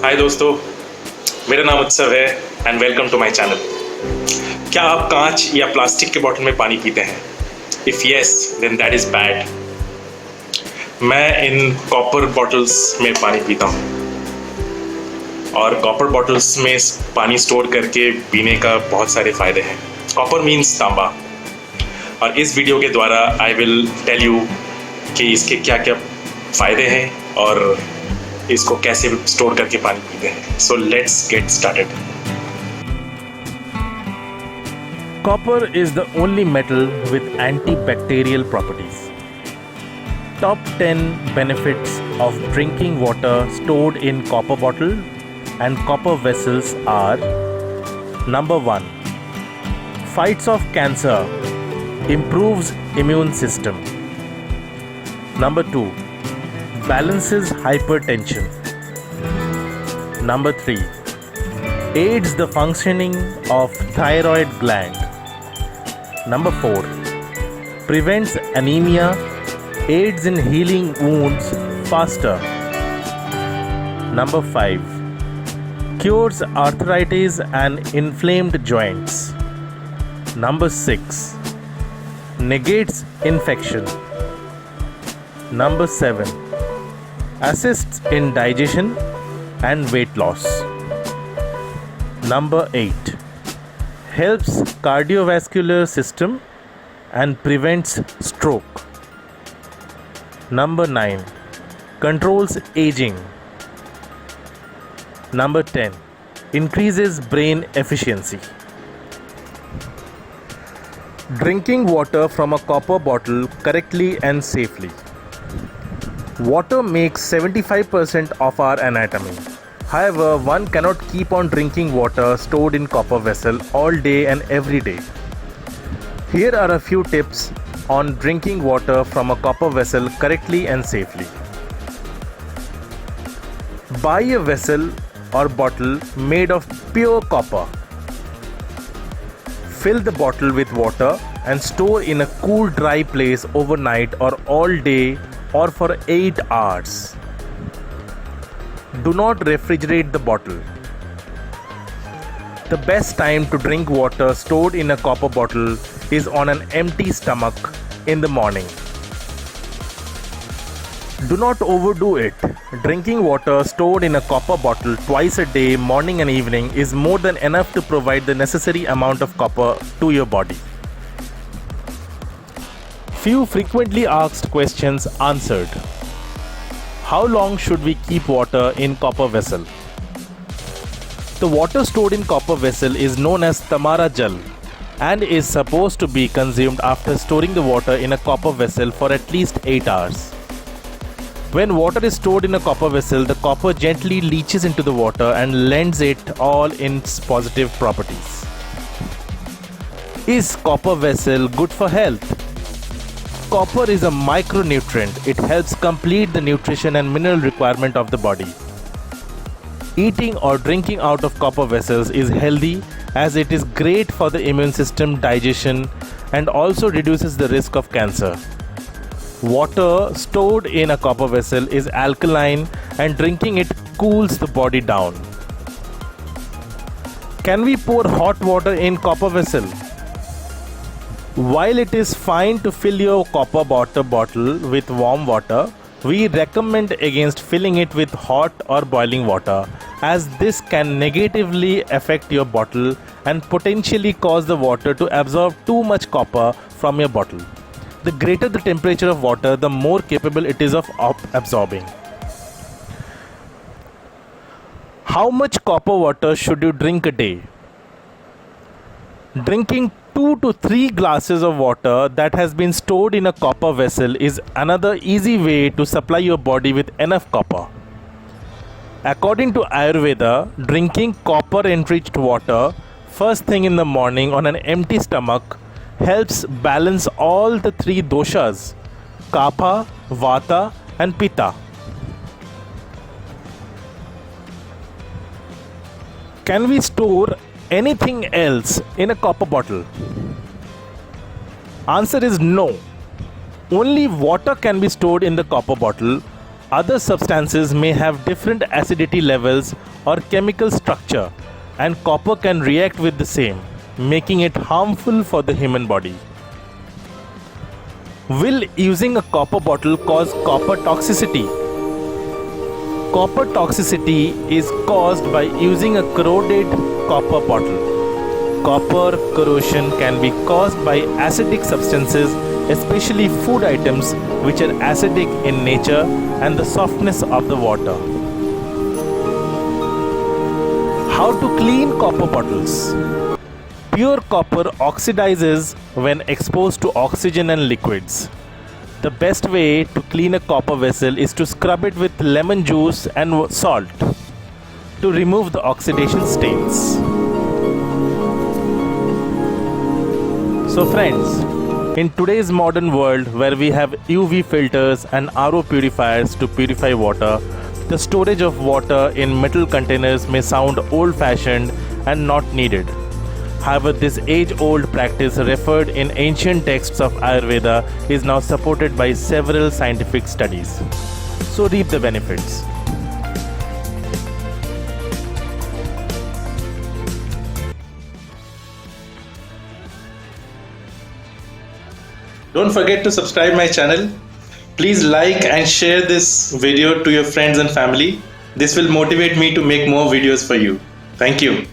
हाय दोस्तों, मेरा नाम उत्सव है and welcome to my channel. क्या आप कांच या प्लास्टिक के बॉटल में पानी पीते हैं? If yes then that is bad. मैं इन कॉपर बॉटल्स में पानी पीता हूँ और कॉपर बॉटल्स में पानी स्टोर करके पीने का बहुत सारे फ़ायदे हैं। कॉपर मीन्स तांबा, और इस वीडियो के द्वारा आई विल टेल यू कि इसके क्या क्या फ़ायदे हैं और इसको कैसे स्टोर करके पानी पीते हैं। So let's get started. Copper is the only metal with antibacterial properties. Top 10 benefits of drinking water stored in copper bottle and copper vessels are: number 1, fights off cancer, improves immune system. Number 2, balances hypertension. Number 3, aids the functioning of thyroid gland. Number 4, prevents anemia, aids in healing wounds faster. Number 5, cures arthritis and inflamed joints. Number 6, negates infection. Number 7, assists in digestion and weight loss. Number 8, helps cardiovascular system and prevents stroke. Number 9, controls aging. Number 10, increases brain efficiency. Drinking water from a copper bottle correctly and safely. Water makes 75% of our anatomy. However, one cannot keep on drinking water stored in copper vessel all day and every day. Here are a few tips on drinking water from a copper vessel correctly and safely. Buy a vessel or bottle made of pure copper. Fill the bottle with water and store in a cool, dry place overnight or all day or for 8 hours. Do not refrigerate the bottle. The best time to drink water stored in a copper bottle is on an empty stomach in the morning. Do not overdo it. Drinking water stored in a copper bottle twice a day, morning and evening, is more than enough to provide the necessary amount of copper to your body. Few frequently asked questions answered. How long should we keep water in copper vessel? The water stored in copper vessel is known as Tamara Jal and is supposed to be consumed after storing the water in a copper vessel for at least 8 hours. When water is stored in a copper vessel, the copper gently leaches into the water and lends it all its positive properties. Is copper vessel good for health? Copper is a micronutrient. It helps complete the nutrition and mineral requirement of the body. Eating or drinking out of copper vessels is healthy as it is great for the immune system, digestion, and also reduces the risk of cancer. Water stored in a copper vessel is alkaline and drinking it cools the body down. Can we pour hot water in copper vessel? While it is fine to fill your copper water bottle with warm water, we recommend against filling it with hot or boiling water, as this can negatively affect your bottle and potentially cause the water to absorb too much copper from your bottle. The greater the temperature of water, the more capable it is of absorbing. How much copper water should you drink a day? Drinking 2 to 3 glasses of water that has been stored in a copper vessel is another easy way to supply your body with enough copper. According to Ayurveda, drinking copper enriched water first thing in the morning on an empty stomach helps balance all the 3 doshas: Kapha, Vata and Pitta. Can we store anything else in a copper bottle? Answer is no. Only water can be stored in the copper bottle. Other substances may have different acidity levels or chemical structure, and copper can react with the same, making it harmful for the human body. Will using a copper bottle cause copper toxicity? Copper toxicity is caused by using a corroded copper bottle. Copper corrosion can be caused by acidic substances, especially food items which are acidic in nature, and the softness of the water. How to clean copper bottles? Pure copper oxidizes when exposed to oxygen and liquids. The best way to clean a copper vessel is to scrub it with lemon juice and salt to remove the oxidation stains. So friends, in today's modern world where we have UV filters and RO purifiers to purify water, the storage of water in metal containers may sound old-fashioned and not needed. However, this age-old practice referred in ancient texts of Ayurveda is now supported by several scientific studies. So reap the benefits. Don't forget to subscribe my channel. Please like and share this video to your friends and family. This will motivate me to make more videos for you. Thank you.